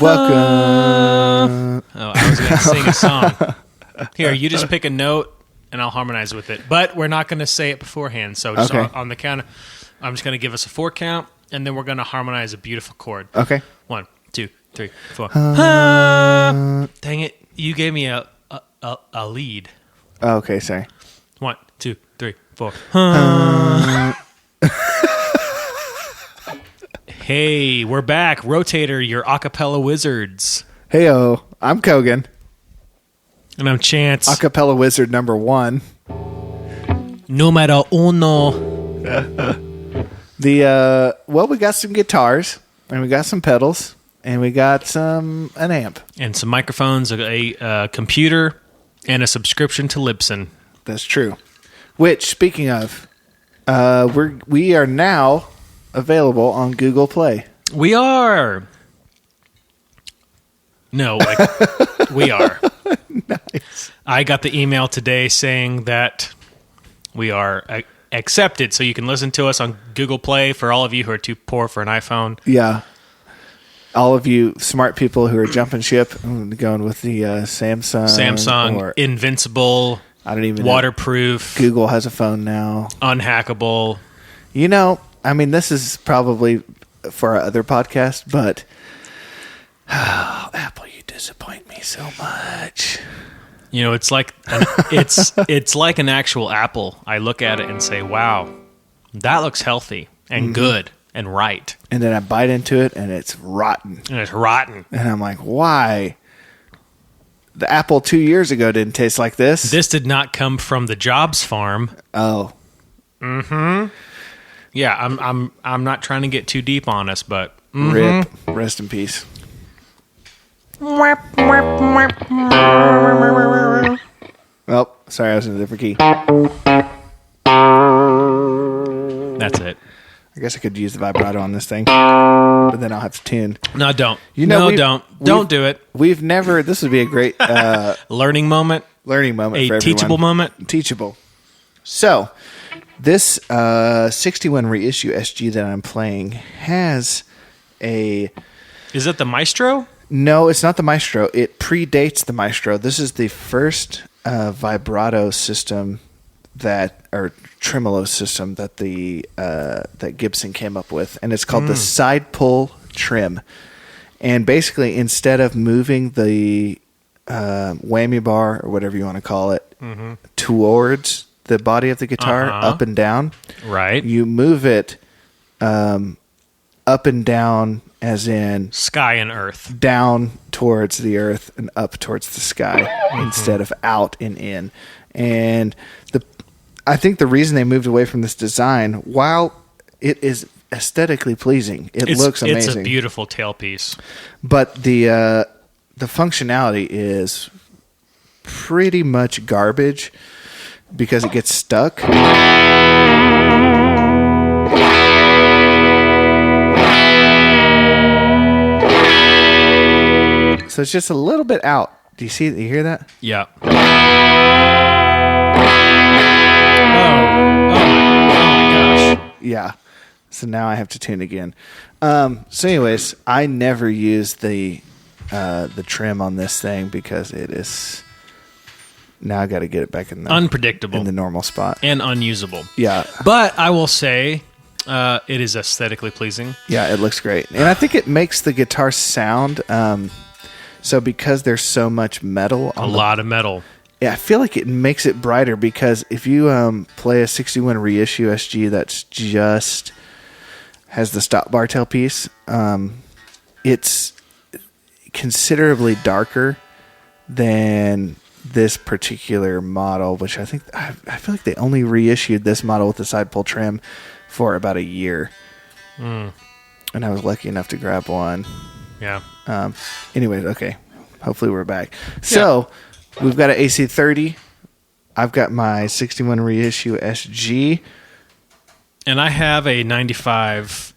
Welcome. Oh, I was going to sing a song. Here, you just pick a note, and I'll harmonize with it. But we're not going to say it beforehand. So just on the count, I'm just going to give us a 4 count, and then we're going to harmonize a beautiful chord. Okay. 1, 2, 3, 4. Dang it! You gave me a lead. Okay, sorry. 1, 2, 3, 4. Hey, we're back. Rotator, your acapella wizards. Heyo, I'm Kogan. And I'm Chance. Acapella wizard number 1. Numero uno. We got some guitars, and we got some pedals, and we got an amp. And some microphones, a computer, and a subscription to Libsyn. That's true. Which, speaking of, we are now available on Google Play. We are. No, we are. Nice. I got the email today saying that we are accepted, so you can listen to us on Google Play for all of you who are too poor for an iPhone. Yeah. All of you smart people who are jumping ship, going with the Samsung or Invincible, I don't even waterproof. know. Google has a phone now. Unhackable. You know, I mean, this is probably for our other podcast, but Apple, you disappoint me so much. You know, it's like it's like an actual apple. I look at it and say, "Wow, that looks healthy and good and right." And then I bite into it, and it's rotten. And it's rotten. And I'm like, why? The apple 2 years ago didn't taste like this. This did not come from the Jobs farm. Oh. Mm-hmm. Yeah, I'm not trying to get too deep on us, but Rip. Rest in peace. Well, sorry, I was in a different key. That's it. I guess I could use the vibrato on this thing, but then I'll have to tune. No, don't. Don't do it. We've never. This would be a great learning moment. Learning moment for everyone. Teachable moment. Teachable. So, this 61 Reissue SG that I'm playing has a... Is it the Maestro? No, it's not the Maestro. It predates the Maestro. This is the first vibrato system or tremolo system that that Gibson came up with, and it's called the side pull trim. And basically, instead of moving the whammy bar or whatever you want to call it towards the body of the guitar up and down, right? You move it up and down, as in sky and earth, down towards the earth and up towards the sky instead of out and in. And I think the reason they moved away from this design, while it is aesthetically pleasing, it looks amazing. It's a beautiful tailpiece, but the functionality is pretty much garbage because it gets stuck. So it's just a little bit out. Do you see? Do you hear that? Yeah. Oh my gosh. Yeah. So now I have to tune again. So anyways, I never use the trim on this thing because it is... Now I got to get it back in the... Unpredictable. In the normal spot. And unusable. Yeah. But I will say it is aesthetically pleasing. Yeah, it looks great. And I think it makes the guitar sound... so because there's so much metal... A lot of metal. Yeah, I feel like it makes it brighter because if you play a 61 Reissue SG that's just has the stop bar tailpiece, it's considerably darker than this particular model, which I feel like they only reissued this model with the side pull trim for about a year. And I was lucky enough to grab one. Yeah. Anyways, okay. Hopefully we're back. So... We've got an AC30. I've got my 61 Reissue SG. And I have a 95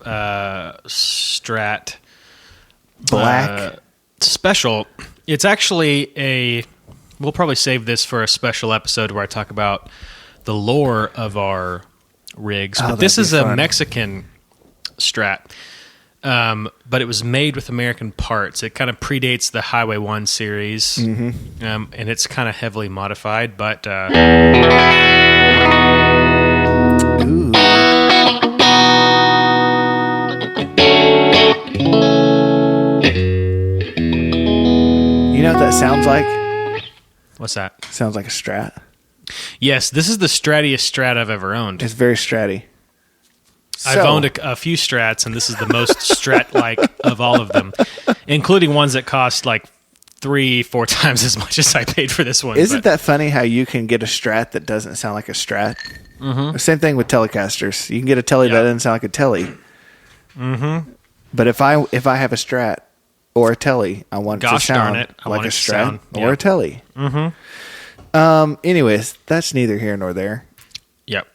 Strat Black special. It's actually we'll probably save this for a special episode where I talk about the lore of our rigs. But this is a Mexican Strat. but it was made with American parts. It kind of predates the Highway 1 series, and it's kind of heavily modified, but... Ooh. You know what that sounds like? What's that? Sounds like a Strat. Yes, this is the strattiest Strat I've ever owned. It's very Stratty. I've owned a few Strats, and this is the most Strat-like of all of them, including ones that cost like 3-4 times as much as I paid for this one. Isn't that funny how you can get a Strat that doesn't sound like a Strat? Mm-hmm. Same thing with Telecasters. You can get a Tele that doesn't sound like a Tele. Mm-hmm. But if I have a Strat or a Tele, I want it to sound like a Strat or a Tele. Mm-hmm. Anyways, that's neither here nor there. Yep.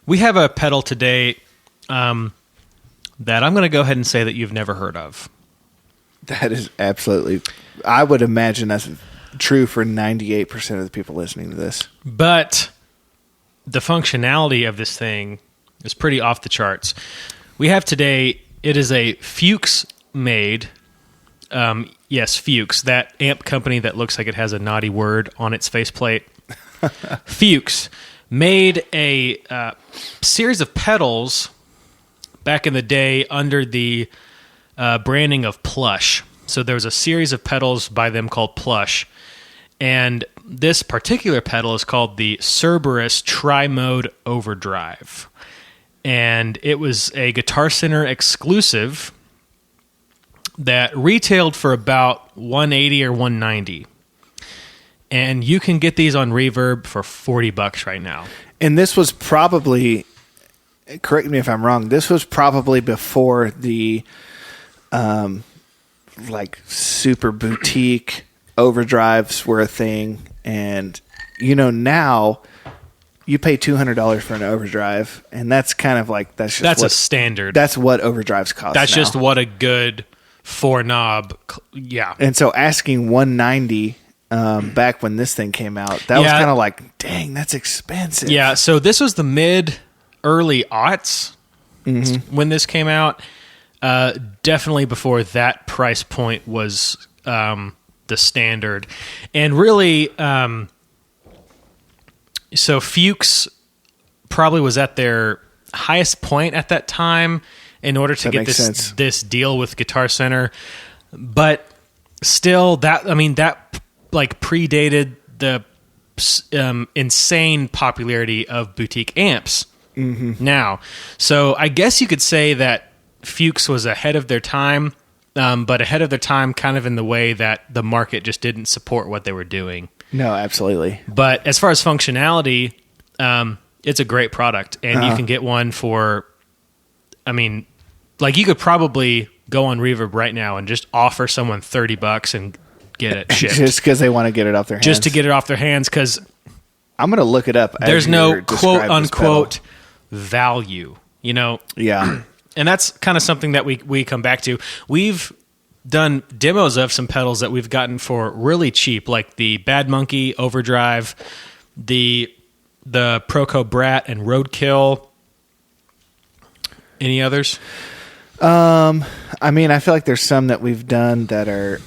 We have a pedal today that I'm going to go ahead and say that you've never heard of. That is absolutely... I would imagine that's true for 98% of the people listening to this. But the functionality of this thing is pretty off the charts. We have today... It is a Fuchs made, yes, Fuchs, that amp company that looks like it has a naughty word on its faceplate. Fuchs made a series of pedals back in the day under the branding of Plush. So there was a series of pedals by them called Plush. And this particular pedal is called the Cerberus Tri-Mode Overdrive. And it was a Guitar Center exclusive that retailed for about $180 or $190. And you can get these on Reverb for $40 right now. And this was probably, correct me if I'm wrong, this was probably before the like super boutique overdrives were a thing. And now you pay $200 for an overdrive, and that's kind of like that's a standard. That's what overdrives cost. That's just what a good 4-knob. Yeah. And so asking $190 back when this thing came out, that was kind of like, dang, that's expensive. Yeah. So this was the early aughts when this came out. Definitely before that price point was the standard, and really. So Fuchs probably was at their highest point at that time in order to get this deal with Guitar Center, but still that like predated the insane popularity of boutique amps now. So I guess you could say that Fuchs was ahead of their time, but ahead of their time kind of in the way that the market just didn't support what they were doing. No, absolutely. But as far as functionality, it's a great product, and you can get one for, like you could probably go on Reverb right now and just offer someone $30 and get it shipped. Just because they want to get it off their hands. Just to get it off their hands, because I'm going to look it up. There's no quote-unquote value, Yeah. And that's kind of something that we come back to. We've done demos of some pedals that we've gotten for really cheap, like the Bad Monkey Overdrive, the Proco Brat and Roadkill. Any others? I feel like there's some that we've done that are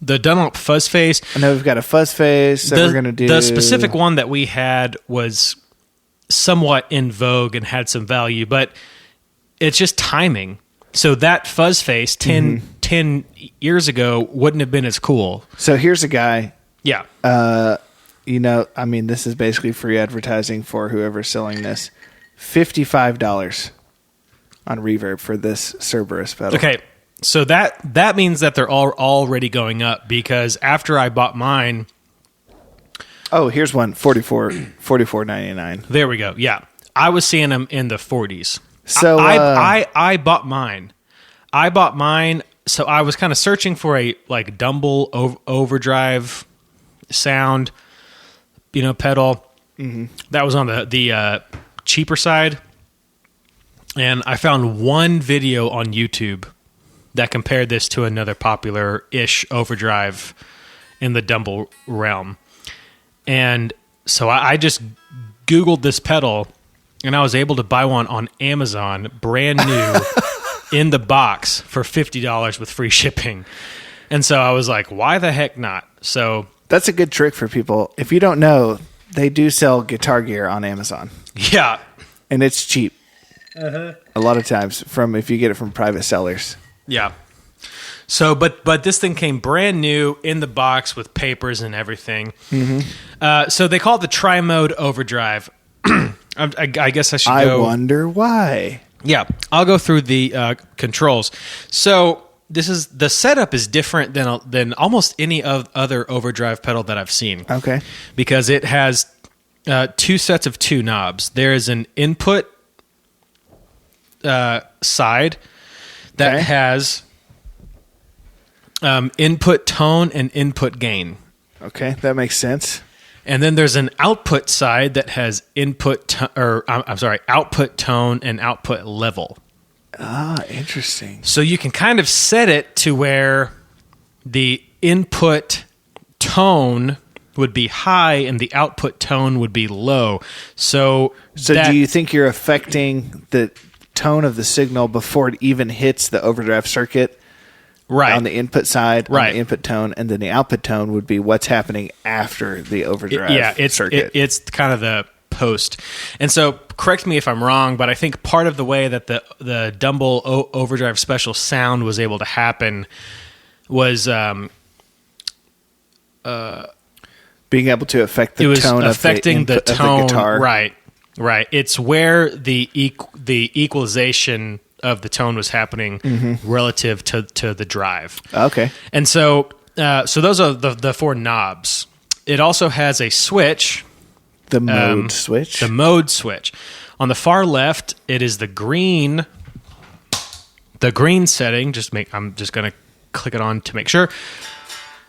the Dunlop Fuzz Face. I know we've got a Fuzz Face that we're going to do. The specific one that we had was somewhat in vogue and had some value, but it's just timing. So that Fuzz Face 10 years ago wouldn't have been as cool. So here's a guy. Yeah. This is basically free advertising for whoever's selling this. $55 on Reverb for this Cerberus pedal. Okay. So that means that they're all already going up, because after I bought mine. Oh, here's one, $44.99. There we go. Yeah. I was seeing them in the 40s. So I bought mine. So I was kind of searching for a like Dumble overdrive sound, pedal. Mm-hmm. That was on the cheaper side, and I found one video on YouTube that compared this to another popular-ish overdrive in the Dumble realm. And so I just Googled this pedal, and I was able to buy one on Amazon, brand new, in the box for $50 with free shipping. And so I was like, why the heck not? So that's a good trick for people. If you don't know, they do sell guitar gear on Amazon. Yeah. And it's cheap. A lot of times if you get it from private sellers. Yeah. So, but this thing came brand new in the box with papers and everything. So they call it the Tri-Mode Overdrive. I guess I should go. I wonder why. Yeah, I'll go through the controls. So the setup is different than almost any other overdrive pedal that I've seen. Okay. Because it has two sets of two knobs. There is an input side that has input tone and input gain. Okay, that makes sense. And then there's an output side that has output tone and output level. Ah, interesting. So you can kind of set it to where the input tone would be high and the output tone would be low. So do you think you're affecting the tone of the signal before it even hits the overdrive circuit? Right. On the input side, right. On the input tone, and then the output tone would be what's happening after the overdrive circuit. It's kind of the post. And so, correct me if I'm wrong, but I think part of the way that the Dumble Overdrive Special sound was able to happen was being able to affect the tone affecting of the tone, of the guitar. Right. It's where the equalization of the tone was happening relative to the drive. Okay. And so those are the four knobs. It also has a switch. The mode switch? The mode switch. On the far left, it is the green setting. I'm just going to click it on to make sure.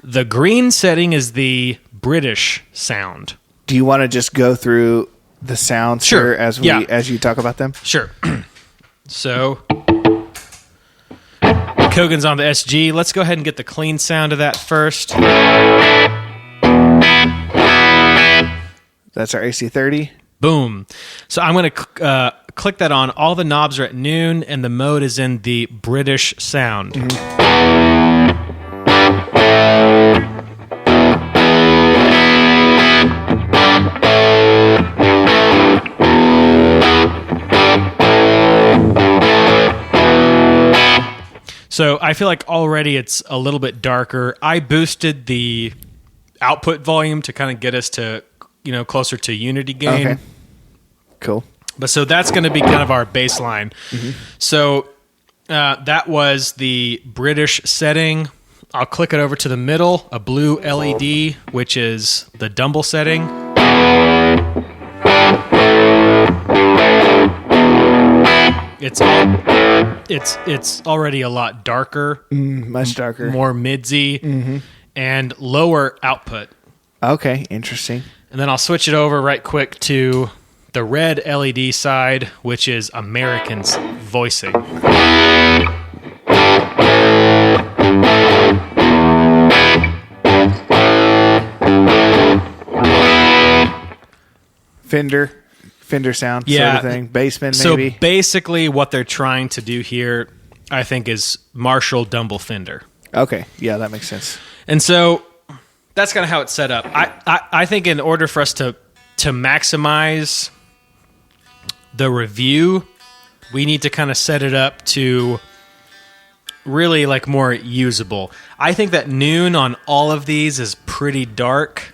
The green setting is the British sound. Do you want to just go through the sounds here as you talk about them? Sure. So, Kogan's on the SG. Let's go ahead and get the clean sound of that first. That's our AC30. Boom. So I'm going to click that on. All the knobs are at noon, and the mode is in the British sound. So I feel like already it's a little bit darker. I boosted the output volume to kind of get us to, closer to unity gain. Okay. Cool. But so that's going to be kind of our baseline. So that was the British setting. I'll click it over to the middle, a blue LED, which is the Dumble setting. It's already a lot darker, much darker, more midsy, and lower output. Okay, interesting. And then I'll switch it over right quick to the red LED side, which is American's voicing. Fender sound sort of thing. Bassman, maybe. So basically what they're trying to do here, I think, is Marshall Dumble Fender. Okay. Yeah, that makes sense. And so that's kind of how it's set up. I think in order for us to maximize the review, we need to kind of set it up to really like more usable. I think that noon on all of these is pretty dark.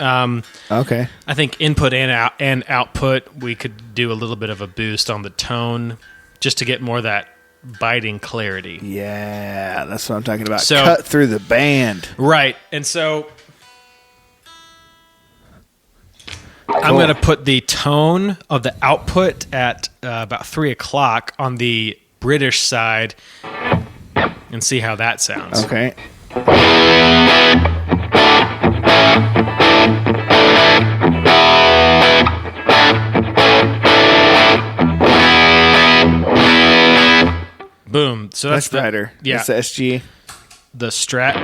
Okay. I think input and output, we could do a little bit of a boost on the tone just to get more of that biting clarity. Yeah, that's what I'm talking about. So, cut through the band. Right. And so cool. I'm going to put the tone of the output at about 3 o'clock on the British side and see how that sounds. Okay. Boom. So that's brighter. Yeah. That's the SG. The Strat.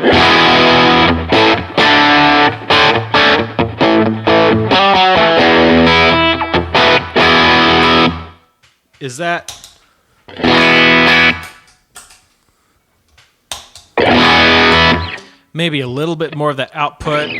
Is that Maybe a little bit more of that output.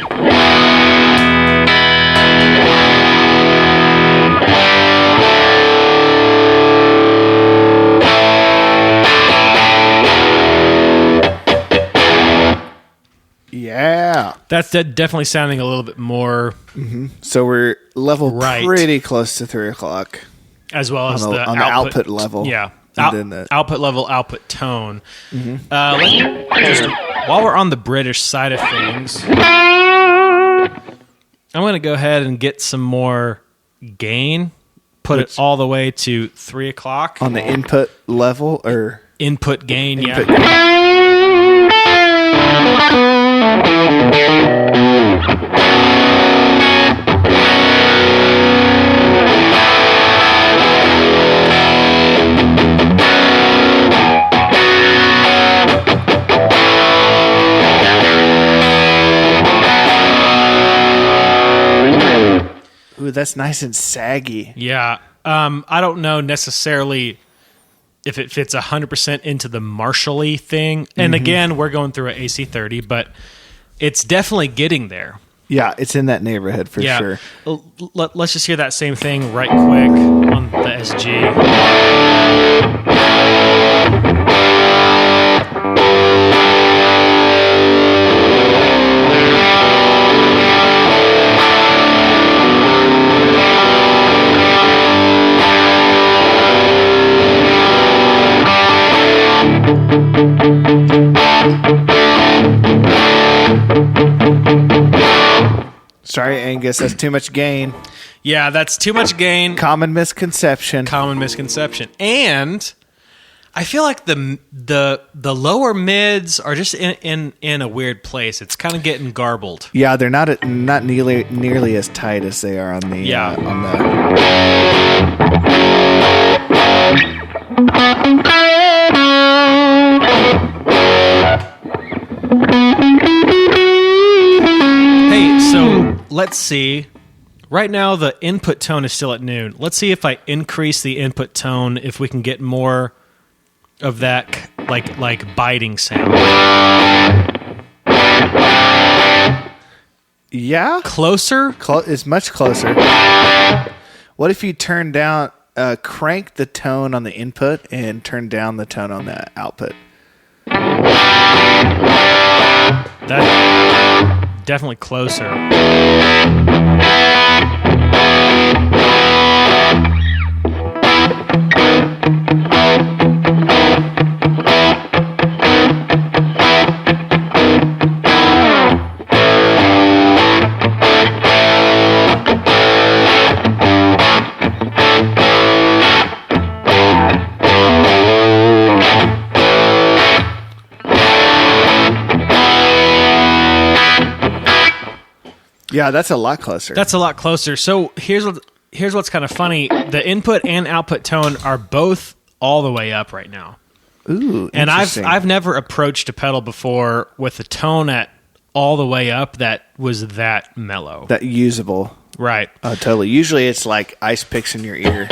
Yeah. That's definitely sounding a little bit more... Mm-hmm. So we're level pretty close to 3 o'clock. As well as the output level. Yeah. And then output level, output tone. Mm-hmm. While we're on the British side of things, I'm going to go ahead and get some more gain. Put it all the way to 3 o'clock. On the input level or... Input gain, input yeah. Gain. Ooh, that's nice and saggy. Yeah. I don't know necessarily if it fits 100% into the Marshall-y thing. And again, we're going through an AC30, but it's definitely getting there. Yeah, it's in that neighborhood for sure. Let's just hear that same thing right quick on the SG. Sorry, Angus, that's too much gain. Yeah, that's too much gain. Common misconception. And I feel like the lower mids are just in a weird place. It's kind of getting garbled. Yeah, they're not nearly as tight as they are on the on the. Hey, so let's see. Right now, the input tone is still at noon. Let's see if I increase the input tone, if we can get more of that like biting sound. Yeah, closer. It's much closer. What if you turn down, crank the tone on the input and turn down the tone on the output? That's definitely closer. Yeah, that's a lot closer. So here's what's kind of funny. The input and output tone are both all the way up right now. Ooh, and I've never approached a pedal before with a tone at all the way up that was that mellow, that usable. Right. Totally. Usually it's like ice picks in your ear.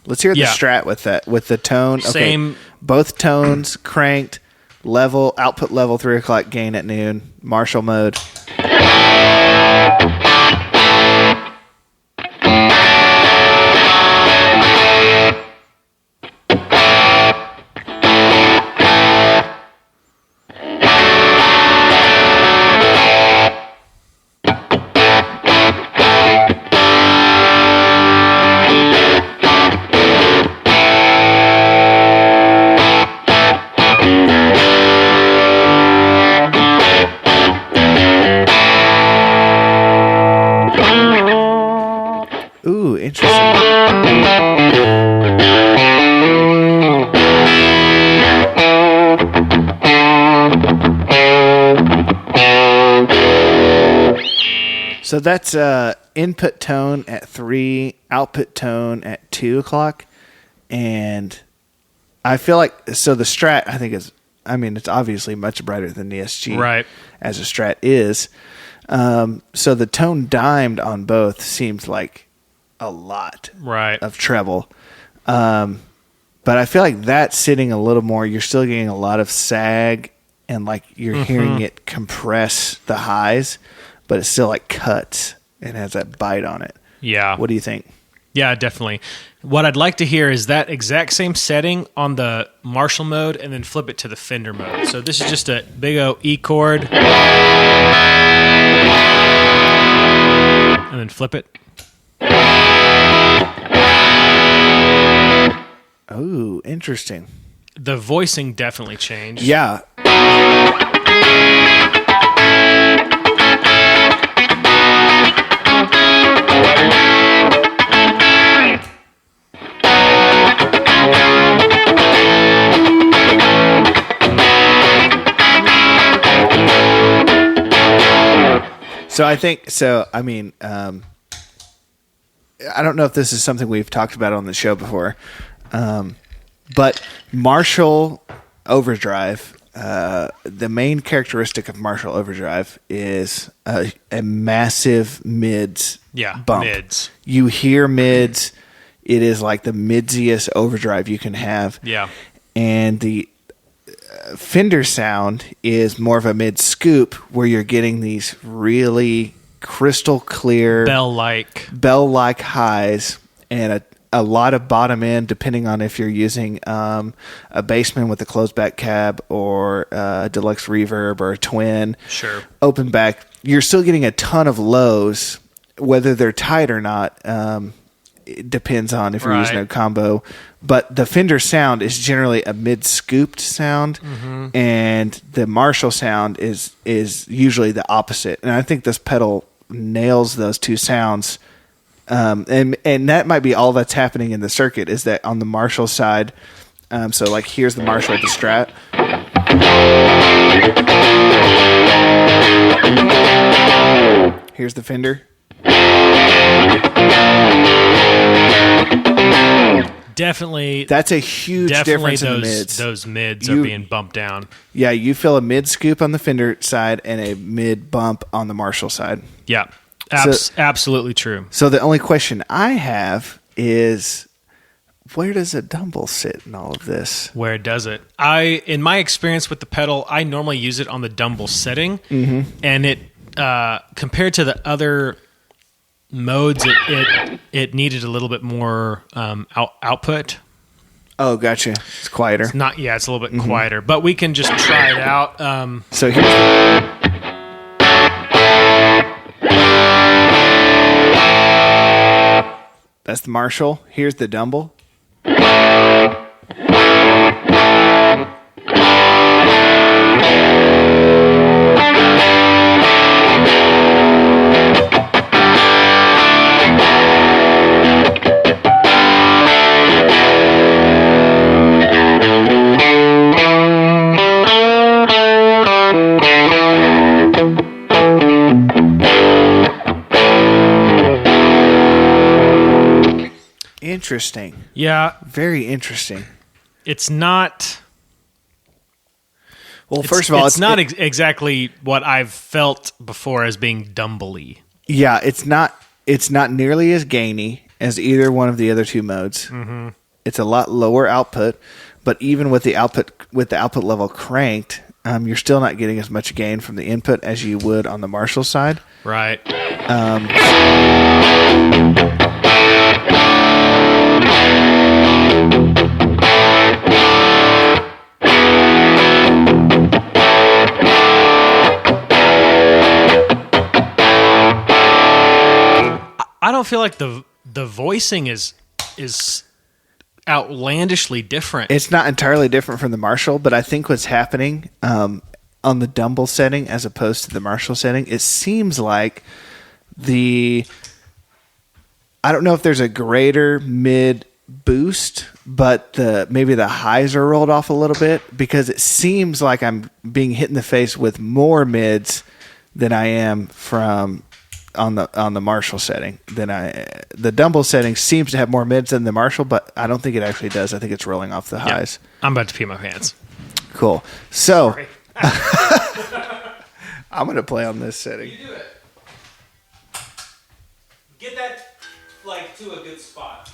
Let's hear the Strat with the tone. Okay. Same. Both tones cranked, level, output level, 3 o'clock gain at noon, Marshall mode. Ooh, interesting. So that's input tone at 3, output tone at 2 o'clock. And I feel like, so the Strat, I think it's obviously much brighter than the SG. Right. As a Strat is. So the tone dimed on both seems like a lot of treble. But I feel like that's sitting a little more. You're still getting a lot of sag, and like you're hearing it compress the highs, but it still like cuts and has that bite on it. Yeah. What do you think? Yeah, definitely. What I'd like to hear is that exact same setting on the Marshall mode and then flip it to the Fender mode. So this is just a big O E chord. And then flip it. Oh, interesting. The voicing definitely changed. Yeah. So I think so. I mean, I don't know if this is something we've talked about on the show before, but Marshall Overdrive. The main characteristic of Marshall Overdrive is a massive mids bump. Mids. You hear mids. It is like the midsiest overdrive you can have. Yeah. And the Fender sound is more of a mid scoop where you're getting these really crystal clear bell-like highs and a lot of bottom end, depending on if you're using a Bassman with a closed back cab or a deluxe reverb or a twin open back. You're still getting a ton of lows, whether they're tight or not. It depends on if you're using a combo. But the Fender sound is generally a mid-scooped sound, and the Marshall sound is usually the opposite. And I think this pedal nails those two sounds. And that might be all that's happening in the circuit, is that on the Marshall side, so like here's the Marshall at the Strat. Here's the Fender. Definitely. That's a huge difference in the mids. Those mids are being bumped down. Yeah, you feel a mid scoop on the Fender side and a mid bump on the Marshall side. Yeah, absolutely true. So the only question I have is, where does a Dumble sit in all of this? Where does it? In my experience with the pedal, I normally use it on the Dumble setting, and it compared to the other modes, it needed a little bit more output. Oh, gotcha. It's quieter. It's not. Yeah, it's a little bit quieter, but we can just try it out. So here's that's the Marshall. Here's the Dumble. Interesting. Yeah. Very interesting. It's not... Well, first of all, it's not exactly what I've felt before as being Dumble-y. Yeah, it's not nearly as gainy as either one of the other two modes. It's a lot lower output, but even with the output level cranked, you're still not getting as much gain from the input as you would on the Marshall side. Right. I don't feel like the voicing is outlandishly different. It's not entirely different from the Marshall, but I think what's happening on the Dumble setting as opposed to the Marshall setting, it seems like I don't know if there's a greater mid boost, but maybe the highs are rolled off a little bit, because it seems like I'm being hit in the face with more mids than I am from on the Marshall setting. The Dumble setting seems to have more mids than the Marshall, but I don't think it actually does. I think it's rolling off the highs. I'm about to pee my pants. Cool. So I'm going to play on this setting. You do it. Get that to a good spot.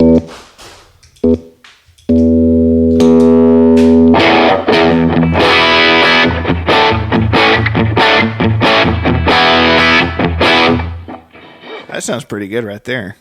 sounds pretty good right there.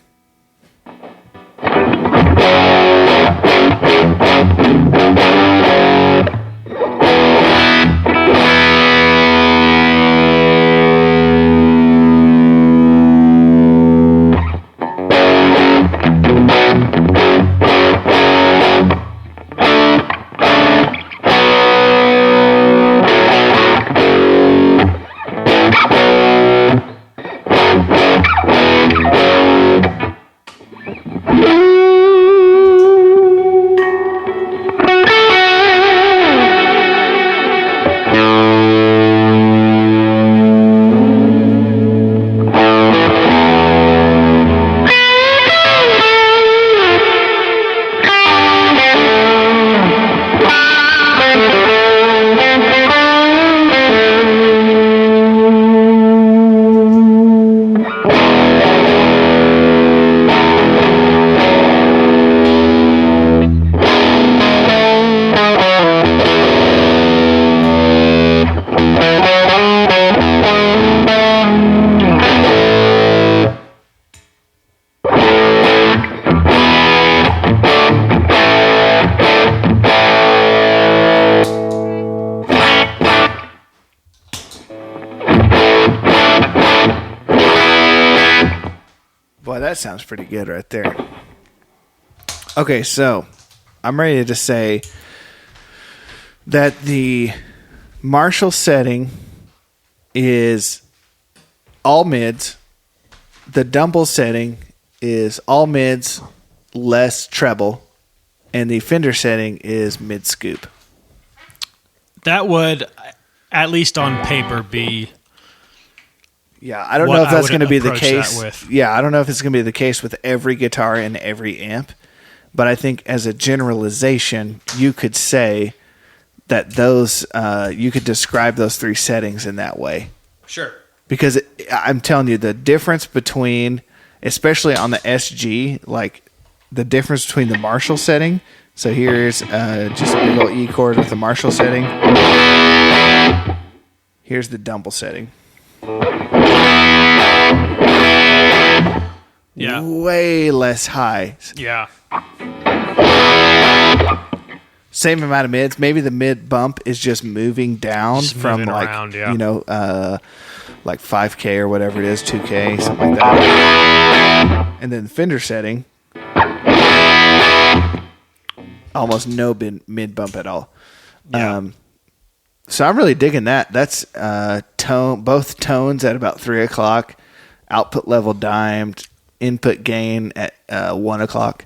Boy, that sounds pretty good right there. Okay, so I'm ready to say that the Marshall setting is all mids. The Dumble setting is all mids, less treble. And the Fender setting is mid scoop. That would, at least on paper, be... Yeah, I don't know if that's going to be the case. Yeah, I don't know if it's going to be the case with every guitar and every amp. But I think as a generalization, you could say that those you could describe those three settings in that way. Sure. Because I'm telling you, the difference between, especially on the SG, like the difference between the Marshall setting. So here's just a big old E chord with the Marshall setting. Here's the Dumble setting. Yeah. Way less high. Yeah. Same amount of mids. Maybe the mid bump is just moving down just from moving like, around, yeah. you know, like 5K or whatever it is, 2K, something like that. And then the Fender setting, almost no mid bump at all. Yeah. So I'm really digging that. That's both tones at about 3 o'clock, output level dimed, input gain at 1 o'clock.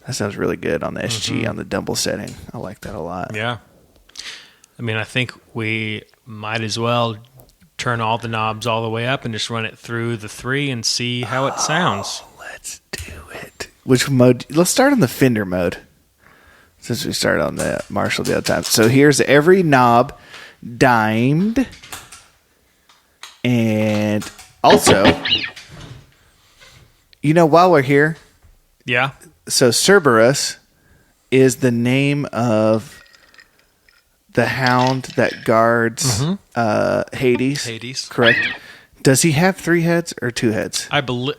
That sounds really good on the SG on the Dumble setting. I like that a lot. Yeah. I mean, I think we might as well turn all the knobs all the way up and just run it through the 3 and see how it sounds. Let's do it. Which mode? Let's start on the Fender mode, since we started on the Marshall the other time. So here's every knob dimed. And also, you know, while we're here, Yeah. so Cerberus is the name of the hound that guards Hades. Hades. Correct. Does he have 3 heads or 2 heads? I thought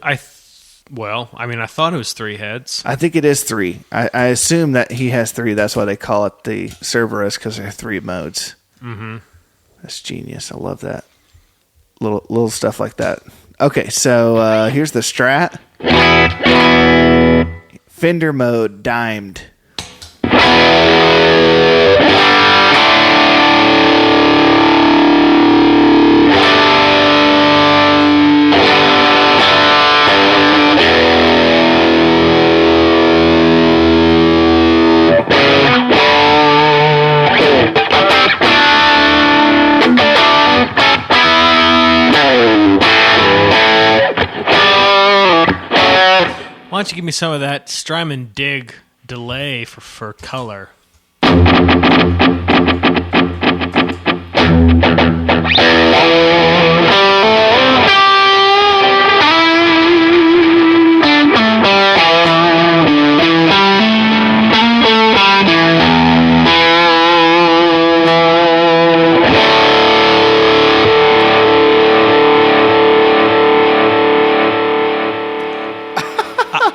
it was 3 heads. I think it is 3. I assume that he has 3. That's why they call it the Cerberus, because there are 3 modes. Mm-hmm. That's genius. I love that. Little stuff like that. Okay, so here's the Strat. Fender mode, dimed. Why don't you give me some of that Strymon Dig delay for color?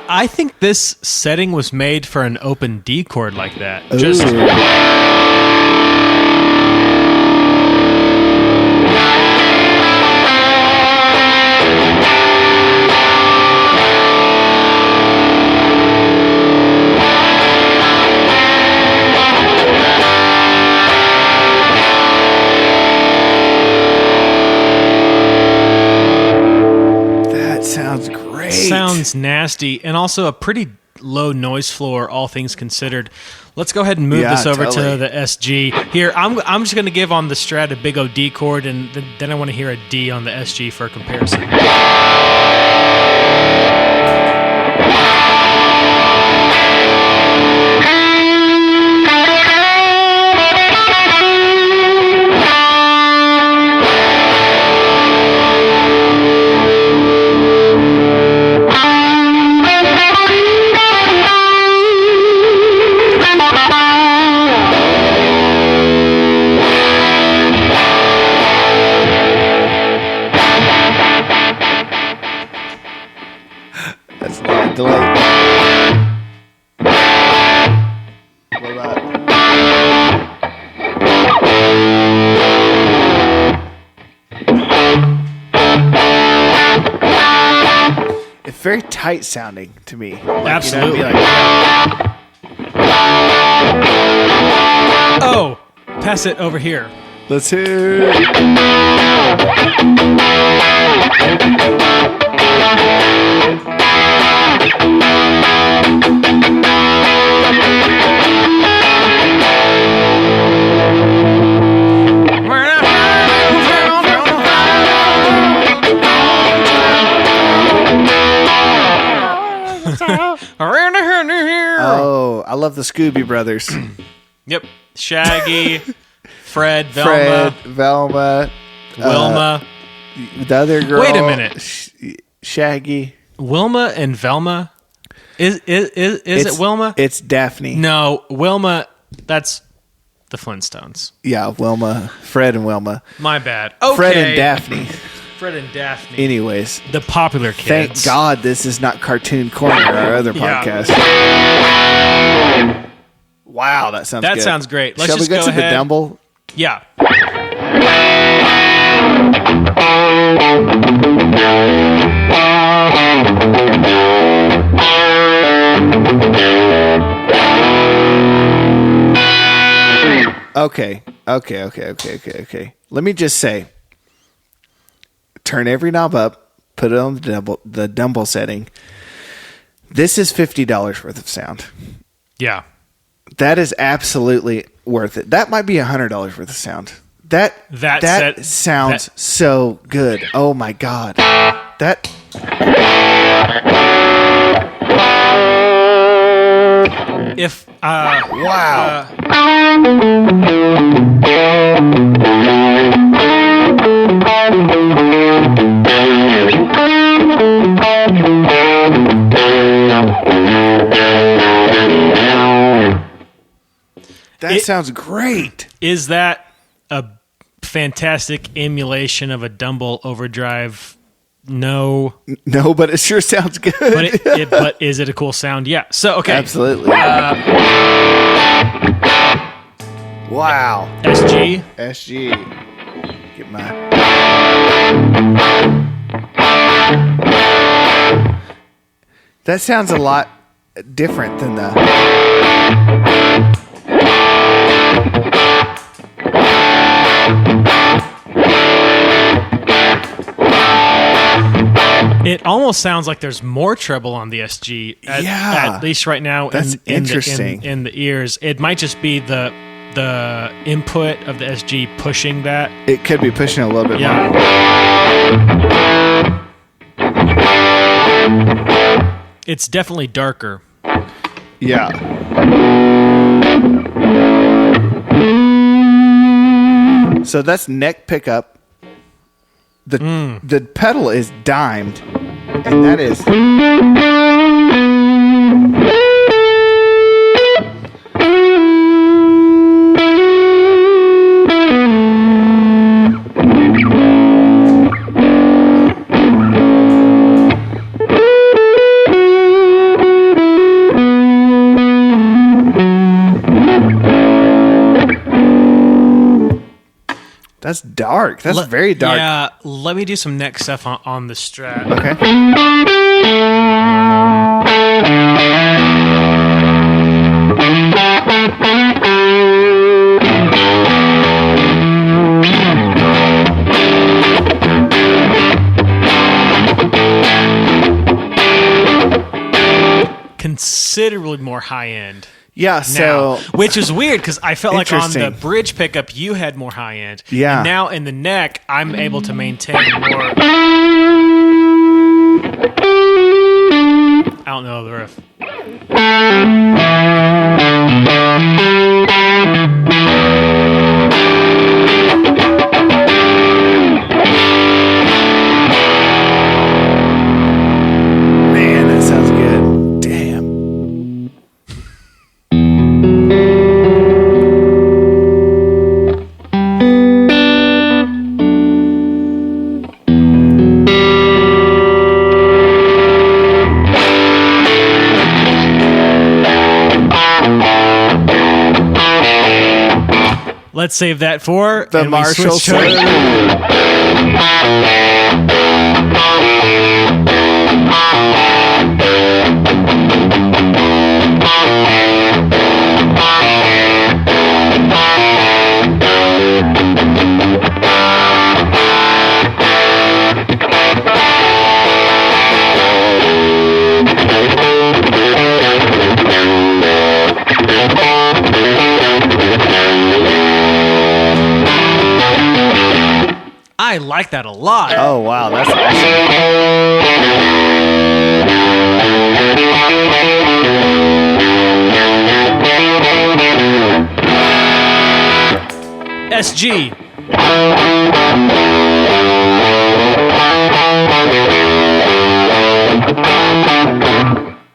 I think this setting was made for an open D chord like that. Just sounds nasty, and also a pretty low noise floor, all things considered. Let's go ahead and move this over to the SG. Here, I'm just going to give on the Strat a big O D chord, and then I want to hear a D on the SG for comparison. Very tight sounding to me. Absolutely. You know, oh, pass it over here. Let's hear. Oh, I love the Scooby Brothers. Yep. Shaggy, Fred, Velma, Wilma. The other girl. Wait a minute. Shaggy. Wilma and Velma? Is it Wilma? It's Daphne. No, Wilma, that's the Flintstones. Yeah, Wilma. Fred and Wilma. My bad. Okay. Fred and Daphne. Fred and Daphne. Anyways. The popular kids. Thank God this is not Cartoon Corner, our other podcast. Wow, that sounds good. That sounds great. Let's Shall just we go to ahead. the Dumble? Yeah. Okay. Let me just say, turn every knob up, put it on the Dumble setting. This is $50 worth of sound. Yeah. That is absolutely worth it. That might be $100 worth of sound. That sounds so good. Oh my God. That. If wow. That sounds great. Is that a fantastic emulation of a Dumble Overdrive? No, but it sure sounds good. But is it a cool sound? Yeah. So okay, absolutely. Wow. SG. Get my. That sounds a lot different than the. It almost sounds like there's more treble on the SG, at least right now. That's interesting. In the ears, it might just be the input of the SG pushing that. It could be pushing a little bit more. It's definitely darker. Yeah. So that's neck pickup. The pedal is dimed, and that is. That's dark. That's very dark. Yeah, let me do some neck stuff on the Strat. Okay. Considerably more high end. Yeah, so... Now, which is weird because I felt like on the bridge pickup you had more high end. Yeah. And now in the neck, I'm able to maintain more... I don't know the riff. Man, that sounds good. Damn. Let's save that for the Marshall. I like that a lot. Oh, wow. That's awesome. SG.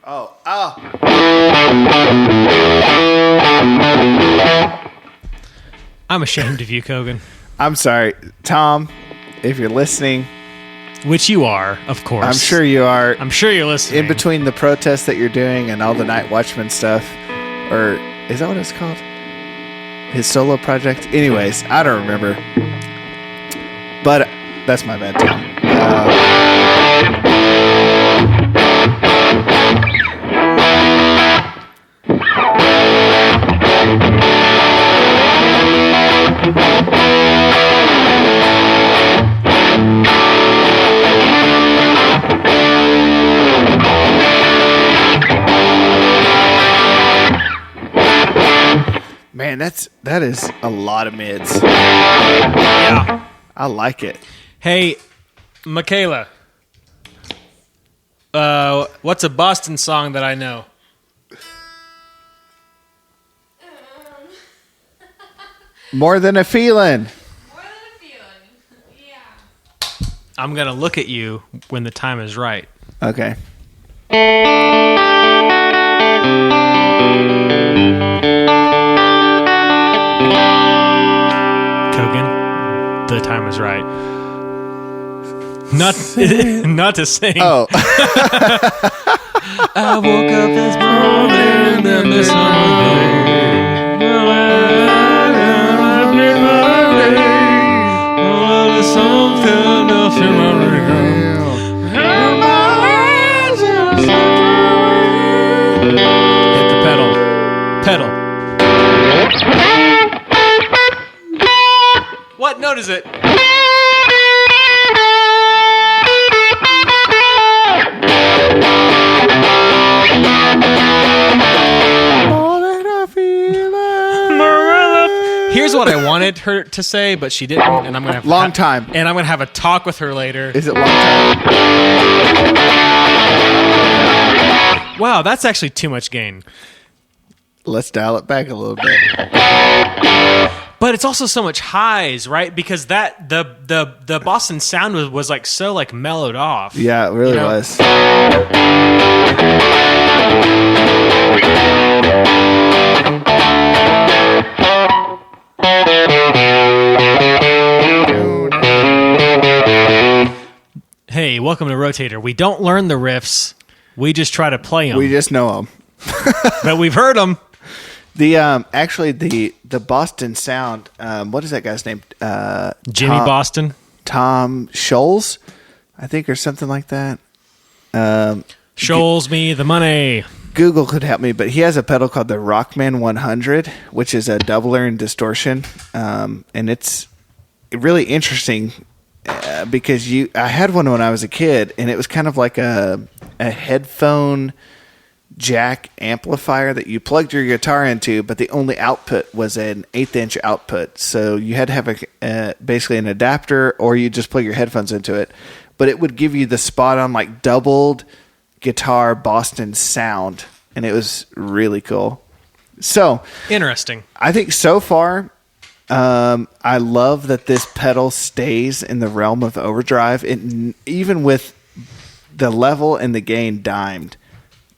Oh. I'm ashamed of you, Kogan. I'm sorry. Tom, if you're listening... Which you are, of course. I'm sure you are. I'm sure you're listening. In between the protests that you're doing and all the Night Watchman stuff. Or, is that what it's called? His solo project? Anyways, I don't remember. But that's my bad, Tom. Man, that is a lot of mids. Yeah. I like it. Hey, Michaela. What's a Boston song that I know? More Than a Feeling. More than a feeling. Yeah. I'm going to look at you when the time is right. Okay. Kogan, the time is right. Not to sing. Oh. I woke up this morning and the something else in my hit the pedal. What note is it? Here's what I wanted her to say, but she didn't, and I'm gonna have Long time. and I'm gonna have a talk with her later. Is it long time? Wow, that's actually too much gain. Let's dial it back a little bit. But it's also so much highs, right? Because that the Boston sound was like so like mellowed off. Yeah, it really You know? was. Hey, welcome to Rotator. We don't learn the riffs. We just try to play them. We just know them. But we've heard them. The actually the Boston Sound. What is that guy's name? Jimmy Boston. Tom Scholes, I think, or something like that. Shows me the money. Google could help me, but he has a pedal called the Rockman 100, which is a doubler in distortion, and it's really interesting because I had one when I was a kid, and it was kind of like a headphone jack amplifier that you plugged your guitar into, but the only output was an 1/8" output. So you had to have basically an adapter, or you just plug your headphones into it. But it would give you the spot on like doubled guitar Boston sound, and it was really cool. So interesting. I think so far, I love that this pedal stays in the realm of overdrive. Even with the level and the gain dimed.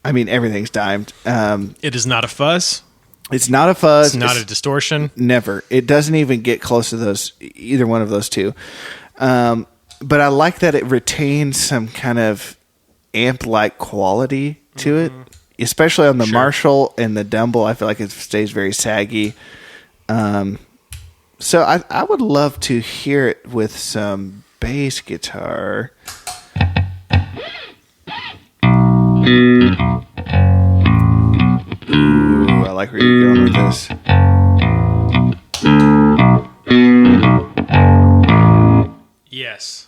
I mean, everything's dimed. It is not a fuzz. It's not a fuzz. It's not a distortion. Never. It doesn't even get close to either one of those two. But I like that it retains some kind of amp-like quality to it, especially on the Marshall and the Dumble. I feel like it stays very saggy. So I would love to hear it with some bass guitar. Ooh, I like where you're going with this. Yes.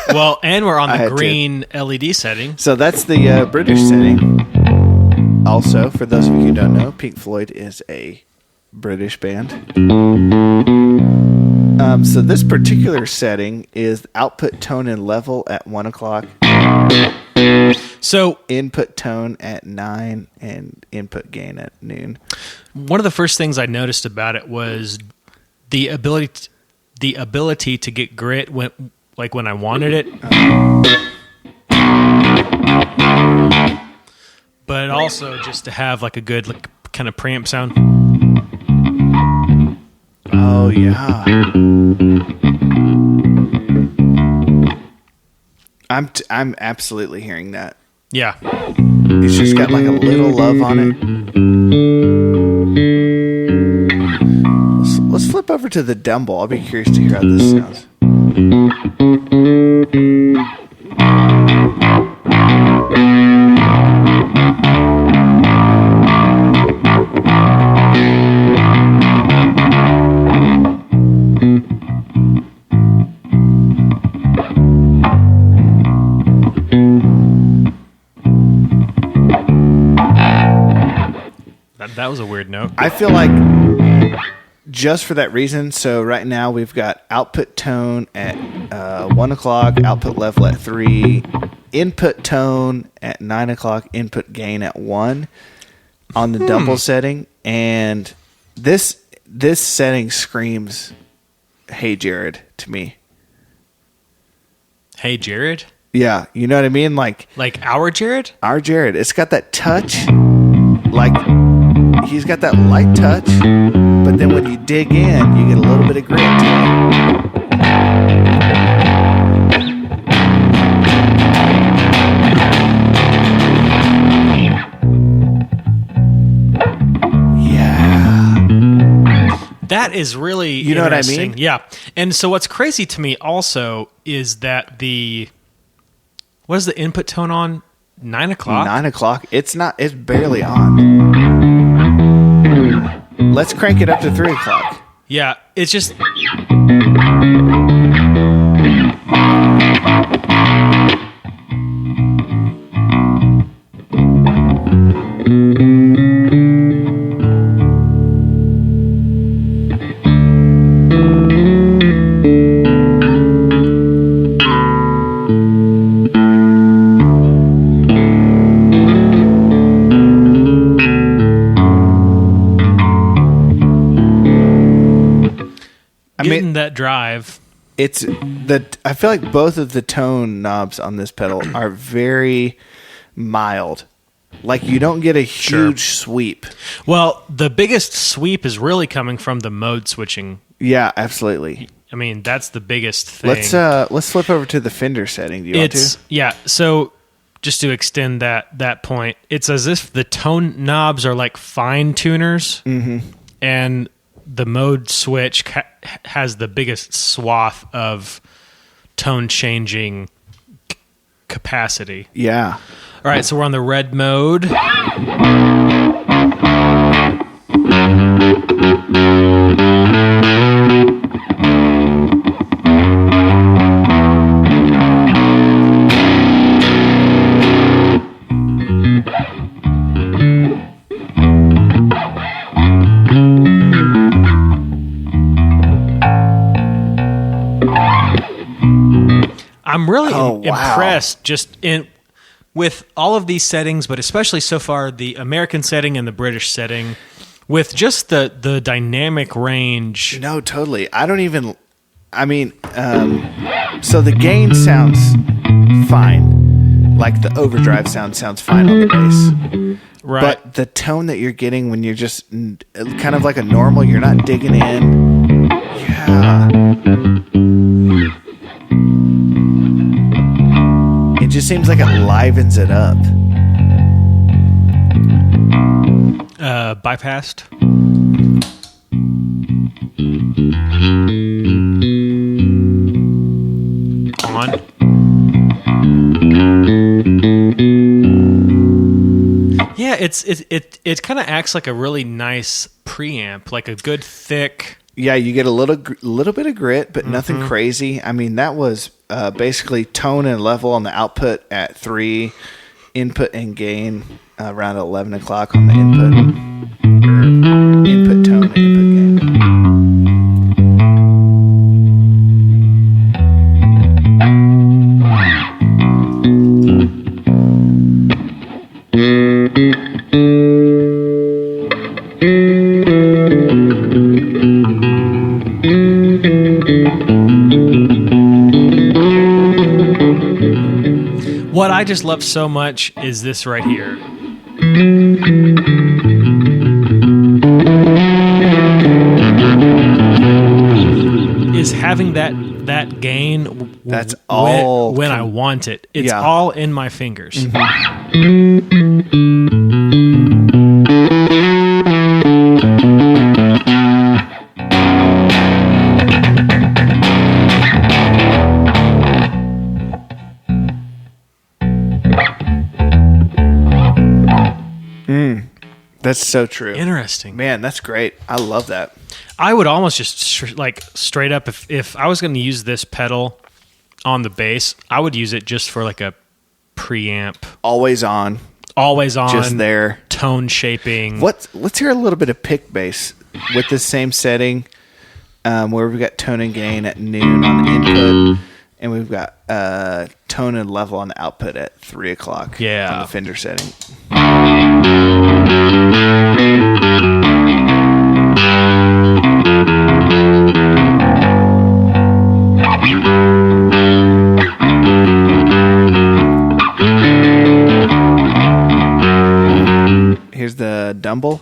Well, and we're on the green LED setting. So that's the British setting. Also, for those of you who don't know, Pink Floyd is a British band. So this particular setting is output tone and level at 1 o'clock. So input tone at 9 and input gain at noon. One of the first things I noticed about it was the ability to get grit when I wanted it. But also just to have like a good kind of preamp sound. Oh yeah. I'm absolutely hearing that. Yeah. It's just got like a little love on it. Let's flip over to the Dumble. I'll be curious to hear how this sounds. That was a weird note. I feel like just for that reason, so right now we've got output tone at 1 o'clock, output level at 3, input tone at 9 o'clock, input gain at 1 on the Dumble setting. And this setting screams, "Hey Jared" to me. Hey Jared? Yeah, you know what I mean? Like our Jared? Our Jared. It's got that touch, like he's got that light touch, but then when you dig in, you get a little bit of grit to it. Yeah. That is really You know what I mean? Yeah. And so what's crazy to me also is that what is the input tone on? 9 o'clock? 9 o'clock. It's barely on. Let's crank it up to 3 o'clock. Yeah, it's just... that drive. I feel like both of the tone knobs on this pedal are very mild. Like you don't get a huge sweep. Well, the biggest sweep is really coming from the mode switching. Yeah, absolutely. I mean, that's the biggest thing. Let's flip over to the Fender setting. Do you want to? Yeah. So just to extend that point, it's as if the tone knobs are like fine tuners, and the mode switch has the biggest swath of tone changing capacity. Yeah. All right, so we're on the red mode. I'm really impressed with all of these settings, but especially so far the American setting and the British setting, with just the dynamic range. No, totally. So the gain sounds fine. Like the overdrive sounds fine on the bass. Right. But the tone that you're getting when you're just kind of like a normal, you're not digging in. Yeah. It just seems like it livens it up. Bypassed. On. Yeah, it kind of acts like a really nice preamp, like a good thick. Yeah, you get a little bit of grit, but nothing crazy. I mean, that was basically tone and level on the output at 3, input and gain around 11 o'clock on the input. Or input tone and input gain. What I just love so much is this right here. Is having that gain. That's all when I want it. It's all in my fingers. That's so true. Interesting. Man, that's great. I love that. I would almost just straight up, if I was going to use this pedal on the bass, I would use it just for like a preamp. Always on. Just there. Tone shaping. Let's hear a little bit of pick bass with the same setting, where we've got tone and gain at noon on the input, and we've got tone and level on the output at 3 o'clock. Yeah. On the Fender setting. Here's the Dumble.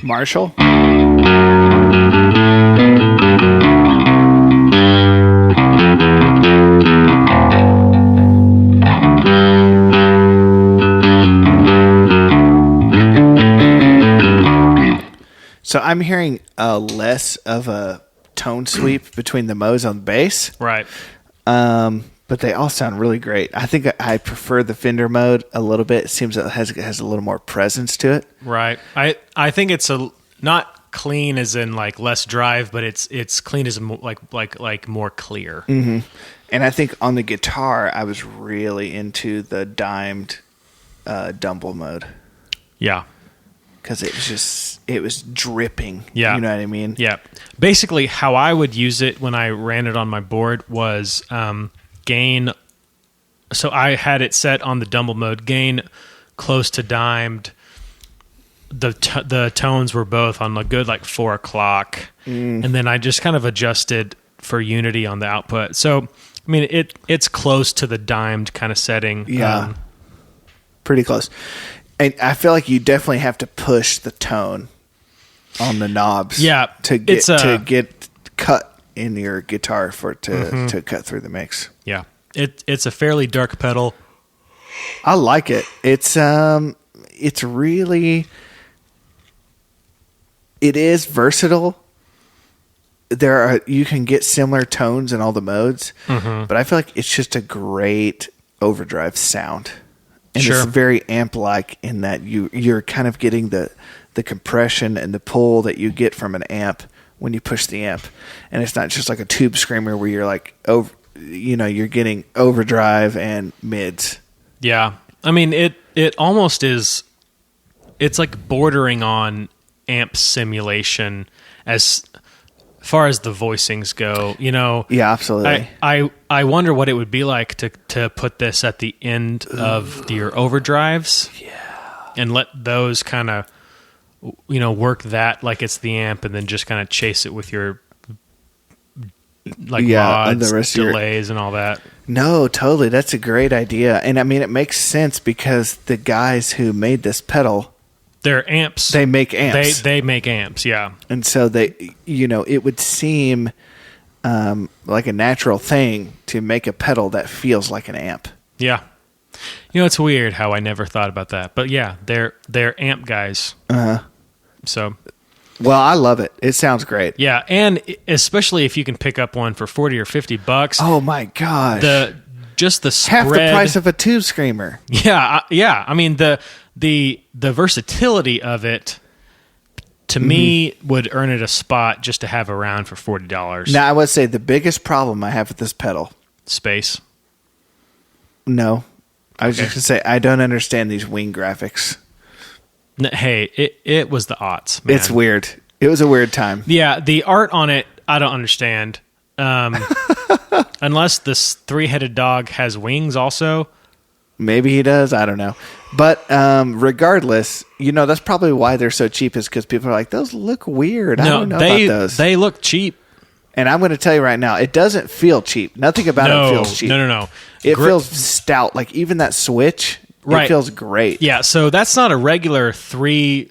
Marshall. So I'm hearing less of a tone sweep between the modes on the bass. Right. But they all sound really great. I think I prefer the Fender mode a little bit. It seems it has a little more presence to it. Right. I think it's not clean as in like less drive, but it's clean as like more clear. Mm-hmm. And I think on the guitar, I was really into the dimed Dumble mode. Yeah. because it was dripping. Yeah. You know what I mean? Yeah. Basically, how I would use it when I ran it on my board was gain. So I had it set on the Dumble mode, gain close to dimed. The tones were both on a good 4 o'clock, and then I just kind of adjusted for unity on the output. So I mean, it's close to the dimed kind of setting. Yeah, pretty close. And I feel like you definitely have to push the tone on the knobs. Yeah, to get cut in your guitar for it to cut through the mix. Yeah, it's a fairly dark pedal. I like it. It's really. It is versatile. You can get similar tones in all the modes, but I feel like it's just a great overdrive sound, and Sure. it's very amp-like in that you're kind of getting the compression and the pull that you get from an amp when you push the amp, and it's not just like a tube screamer where you're you're getting overdrive and mids. Yeah, I mean it almost is. It's like bordering on amp simulation as far as the voicings go, Yeah, absolutely. I wonder what it would be like to put this at the end of your overdrives, and let those kind of work that like it's the amp, and then just kind of chase it with your mods, the rest delays, and all that. No, totally. That's a great idea, and I mean it makes sense because the guys who made this pedal. They're amps. They make amps. They make amps, yeah. And so it would seem like a natural thing to make a pedal that feels like an amp. Yeah. It's weird how I never thought about that. But yeah, they're amp guys. Uh-huh. So. Well, I love it. It sounds great. Yeah, and especially if you can pick up one for $40 or $50. Oh my gosh. Just the spread. Half the price of a tube screamer. Yeah, yeah. I mean the versatility of it to me would earn it a spot just to have around for $40. Now I would say the biggest problem I have with this pedal. Space. No. I was just gonna say I don't understand these wing graphics. Hey, it was the aughts, man. It's weird. It was a weird time. Yeah, the art on it I don't understand. Unless this 3-headed dog has wings also. Maybe he does. I don't know. But regardless, that's probably why they're so cheap is because people are like, those look weird. I don't know about those. They look cheap. And I'm going to tell you right now, it doesn't feel cheap. Nothing about it feels cheap. No. It feels stout. Like even that switch, it feels great. Yeah, so that's not a regular three.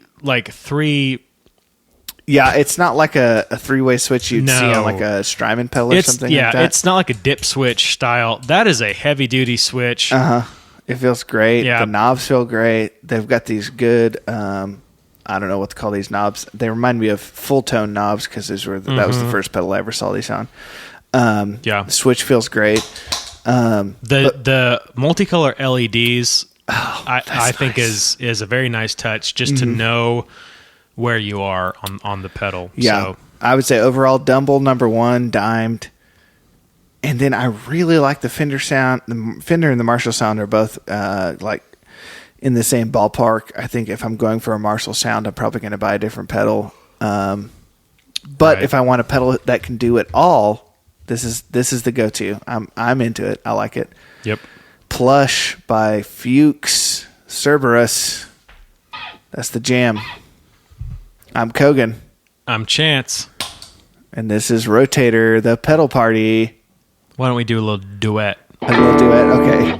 Yeah, it's not like a 3-way switch you'd see on like a Strymon pedal or something like that. It's not like a dip switch style. That is a heavy-duty switch. It feels great. Yeah. The knobs feel great. They've got these good, I don't know what to call these knobs. They remind me of full-tone knobs because that was the first pedal I ever saw these on. The switch feels great. The multicolor LEDs, I think nice. is a very nice touch just to know where you are on the pedal. Yeah, so. I would say overall Dumble #1, dimed, and then I really like the Fender sound. The Fender and the Marshall sound are both in the same ballpark. I think if I'm going for a Marshall sound, I'm probably going to buy a different pedal. But if I want a pedal that can do it all, this is the go-to. I'm into it. I like it. Yep. Plush by Fuchs, Cerberus. That's the jam. I'm Kogan. I'm Chance. And this is Rotator, the pedal party. Why don't we do a little duet? A little duet? Okay.